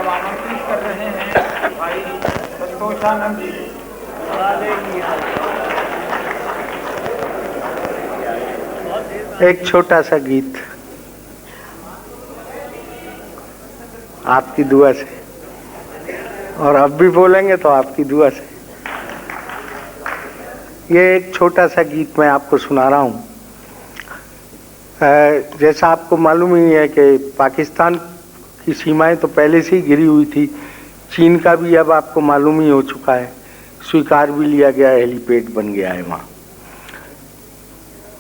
अब आमंत्रित कर रहे हैं भाई संतोषानंद जी। एक छोटा सा गीत आपकी दुआ से, और अब भी बोलेंगे तो आपकी दुआ से। ये एक छोटा सा गीत मैं आपको सुना रहा हूँ। जैसा आपको मालूम ही है कि पाकिस्तान की सीमाएं तो पहले से ही घिरी हुई थी। चीन का भी अब आपको मालूम ही हो चुका है, स्वीकार भी लिया गया, हेलीपैड बन गया है वहाँ,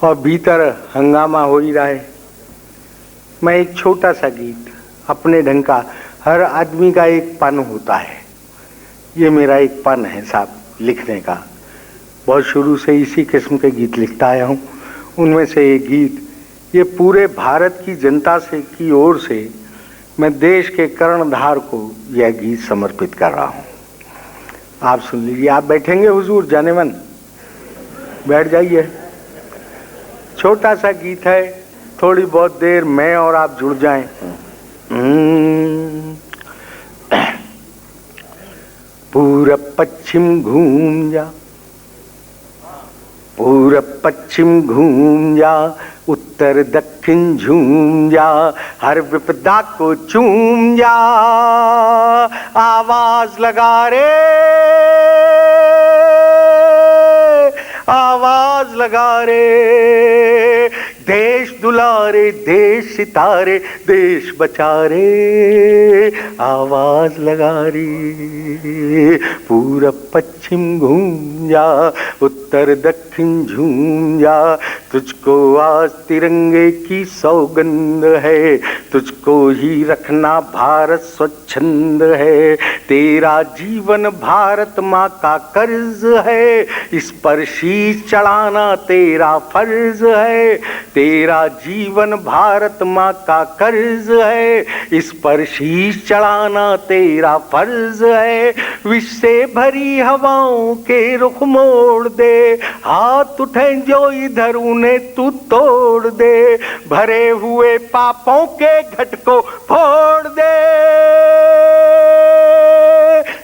और भीतर हंगामा हो ही रहा है। मैं एक छोटा सा गीत अपने ढंग का, हर आदमी का एक पन होता है, ये मेरा एक पन है साहब लिखने का। बहुत शुरू से इसी किस्म के गीत लिखता आया हूँ। उनमें से एक गीत ये पूरे भारत की जनता से की ओर से मैं देश के कर्णधार को यह गीत समर्पित कर रहा हूँ। आप सुन लीजिए। आप बैठेंगे हुजूर जाने मन, बैठ जाइए। छोटा सा गीत है, थोड़ी बहुत देर मैं और आप जुड़ जाएं। पूरब पश्चिम घूम जा, पूरब पश्चिम घूम जा, उत्तर दक्षिण झूम जा, हर विपदा को चूम जा, आवाज लगा रे, आवाज लगा रे, देश दुलारे, देश सितारे, देश बचा रे, आवाज लगा रे। पूरब पश्चिम घूम जा, उत्तर दक्षिण झूम जा, तुझको आज तिरंगे की सौगंध है, तुझको ही रखना भारत स्वच्छंद है, तेरा जीवन भारत माँ का कर्ज है, इस पर शीश चढ़ाना तेरा फर्ज है, तेरा जीवन भारत माँ का कर्ज है, इस पर शीश चढ़ाना तेरा फर्ज है। विष से भरी हवाओं के रुख मोड़ दे, हाथ उठे जो इधर उन्हें तू तोड़ दे, भरे हुए पापों के घट को फोड़ दे।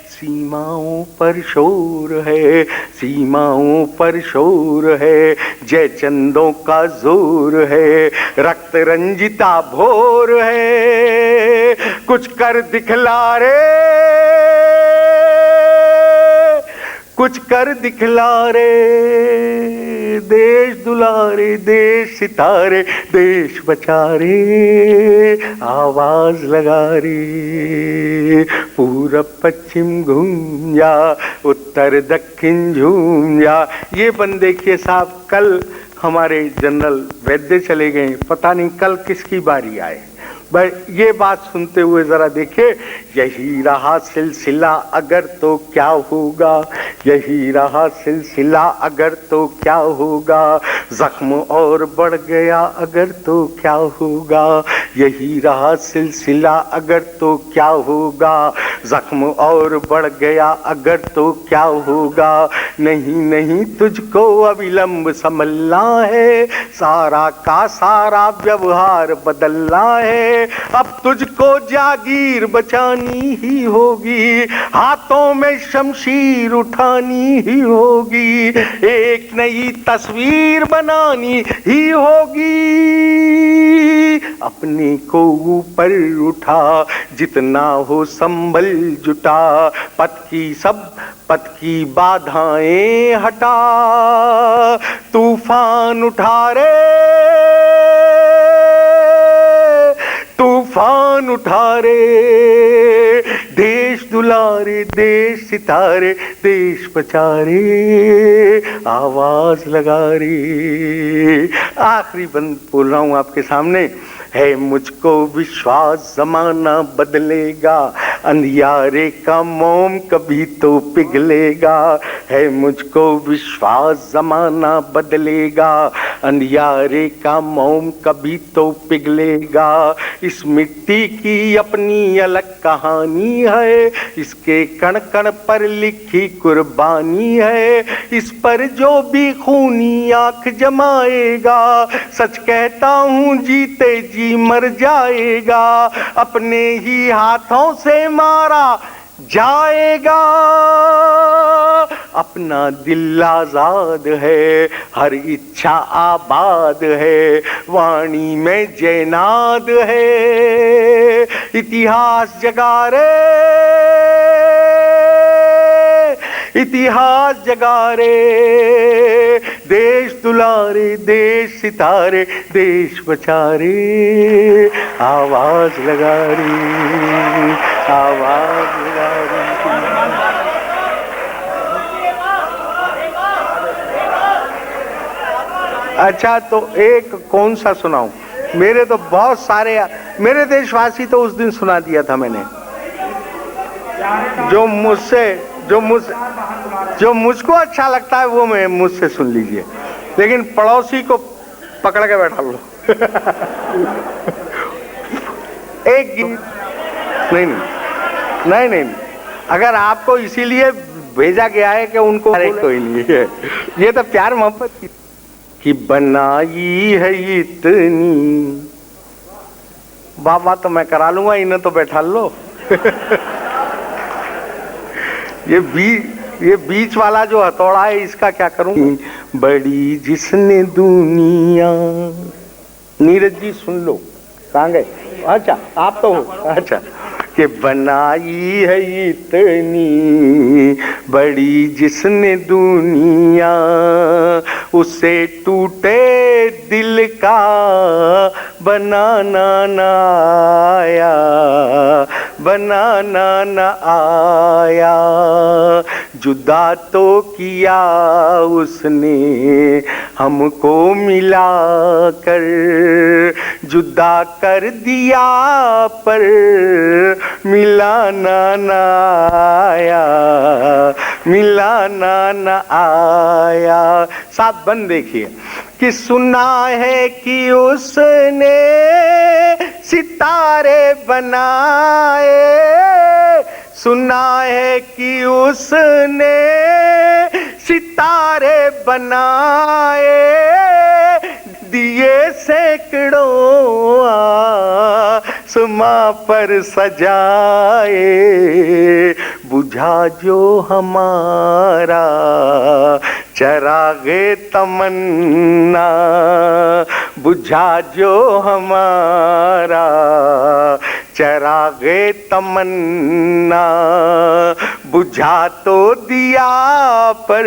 सीमाओं पर शोर है, सीमाओं पर शोर है, जय चंदों का जोर है, रक्त रंजिता भोर है, कुछ कर दिखला रे, कुछ कर दिखला रे, देश दुलारे, देश सितारे, देश बचा रे, आवाज लगा रे। पूरब पश्चिम घूम जा, उत्तर दक्षिण झूम जा। ये बंद देखिए साहब, कल हमारे जनरल वैद्य चले गए, पता नहीं कल किसकी बारी आए। भाई ये बात सुनते हुए जरा देखिए, यही रहा सिलसिला अगर तो क्या होगा, यही रहा सिलसिला अगर तो क्या होगा, जख्म और बढ़ गया अगर तो क्या होगा, यही रहा सिलसिला अगर तो क्या होगा, जख्म और बढ़ गया अगर तो क्या होगा, नहीं नहीं तुझको अविलंब संभलना है, सारा का सारा व्यवहार बदलना है, अब तुझको जागीर बचानी ही होगी, हाथों में शमशीर उठानी ही होगी, एक नई तस्वीर बनानी ही होगी, अपने को ऊपर उठा, जितना हो संभल जुटा, पथ की बाधाएं हटा, तूफान उठा रे, तूफान उठा रे, देश दुलारे, देश सितारे, देश बचा रे, आवाज लगा रे। आखिरी बंद बोल रहा हूं आपके सामने। है मुझको विश्वास जमाना बदलेगा, अंधियारे का मोम कभी तो पिघलेगा, है मुझको विश्वास जमाना बदलेगा, अंधियारे का मोम कभी तो पिघलेगा, इस मिट्टी की अपनी अलग कहानी है, इसके कण कण पर लिखी कुर्बानी है, इस पर जो भी खूनी आंख जमाएगा, सच कहता हूँ जीते जी मर जाएगा, अपने ही हाथों से मारा जाएगा। अपना दिल आजाद है, हर इच्छा आबाद है, वाणी में जयनाद है, इतिहास जगा रे, इतिहास जगा रे, देश दुलारे देश सितारे, देश बचा रे, आवाज लगा रे, आवाज लगा रे। अच्छा, तो एक कौन सा सुनाऊं? मेरे तो बहुत सारे, मेरे देशवासी तो उस दिन सुना दिया था मैंने, जो मुझको अच्छा लगता है वो मैं मुझसे सुन लीजिए, लेकिन पड़ोसी को पकड़ के बैठा लो। एक गीत नहीं, अगर आपको इसीलिए भेजा गया है कि उनको कोई नहीं है, ये तो प्यार मोहब्बत की कि बनाई है इतनी, बाबा तो मैं करा लूंगा, इन्हें तो बैठा लो। ये बीच वाला जो हथौड़ा है इसका क्या करूं? बड़ी जिसने दुनिया, नीरज जी सुन लो, कहाँ गए? अच्छा आप तो हो, अच्छा, कि बनाई है इतनी बड़ी जिसने दुनिया, उसे टूटे दिल का बनाना ना आया, बनाना न आया, जुदा तो किया उसने हमको मिला कर, जुदा कर दिया पर मिलाना न आया, मिलाना न आया। साथ बंद देखिए कि सुना है कि उसने सितारे बनाए, सुना है कि उसने सितारे बनाए, दिए सैकड़ों आसमां पर सजाए, बुझा जो हमारा चरागे तमन्ना, बुझा जो हमारा चरागे तमन्ना, बुझा तो दिया पर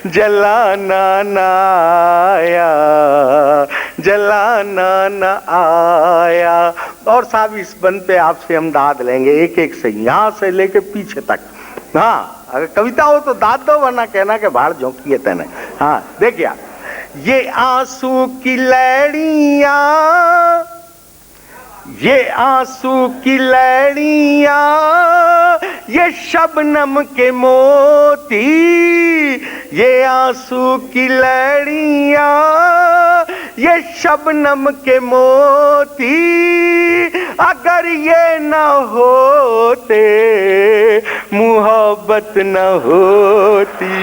जलाना ना आया, जलाना न आया। और साहब इस बंद पे आपसे हम दाद लेंगे एक एक से, यहाँ से लेके पीछे तक। हाँ, अगर कविता हो तो दाद दो, वरना कहना के बाहर झोंकी है तेने। हाँ देखिए, ये आंसू की लड़ियां, ये आंसू की लड़ियां, ये शबनम के मोती, ये आंसू की लड़ियां, ये शबनम के मोती, अगर ये न होते मोहब्बत न होती।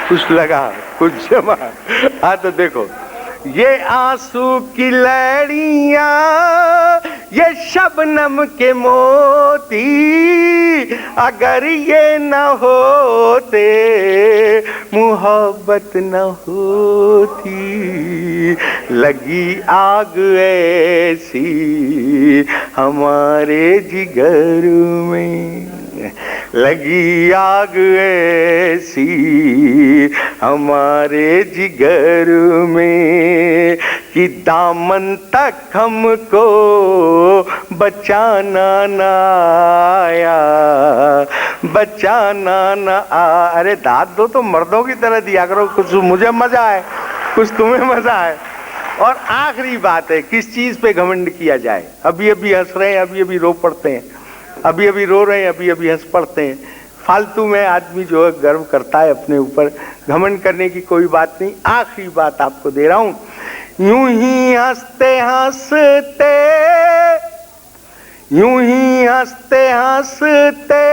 कुछ लगा, कुछ जमा। हाँ तो देखो, ये आंसू की लड़ियां, ये शबनम के मोती, अगर ये न होते मोहब्बत न होती। लगी आग ऐसी हमारे जिगर में, लगी आग ऐसी हमारे जिगर में, कि दामन तक हमको बचाना ना आया, बचाना ना आ। अरे दाद दो तो मर्दों की तरह दिया करो, कुछ मुझे मजा आए, कुछ तुम्हें मजा आए। और आखिरी बात है, किस चीज पे घमंड किया जाए? अभी अभी हंस रहे हैं, अभी अभी रो पड़ते हैं, अभी अभी रो रहे हैं, अभी अभी हंस पड़ते हैं, फालतू में आदमी जो है गर्व करता है अपने ऊपर, घमंड करने की कोई बात नहीं। आखिरी बात आपको दे रहा हूं, यूं ही हंसते हंसते, यूं ही हंसते हंसते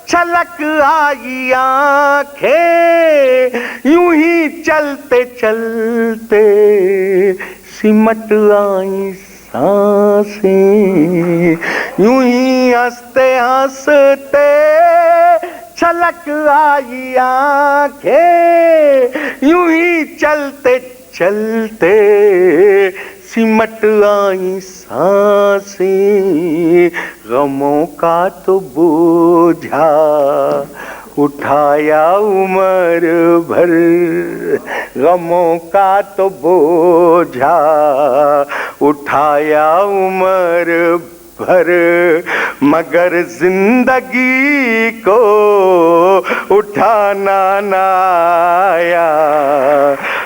छलक आई आंखें, यूं ही चलते चलते सिमट आई सांसें, यूं ही हंसते हंसते छलक आई आंखें, यूं ही चलते चलते सिमट आई सांसें, गमों का तो बोझा उठाया उम्र भर, गमों का तो बोझा उठाया उम्र भर, मगर जिंदगी को उठाना न आया,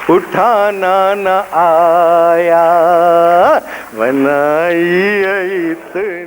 उठाना न आया, बनाई इतनी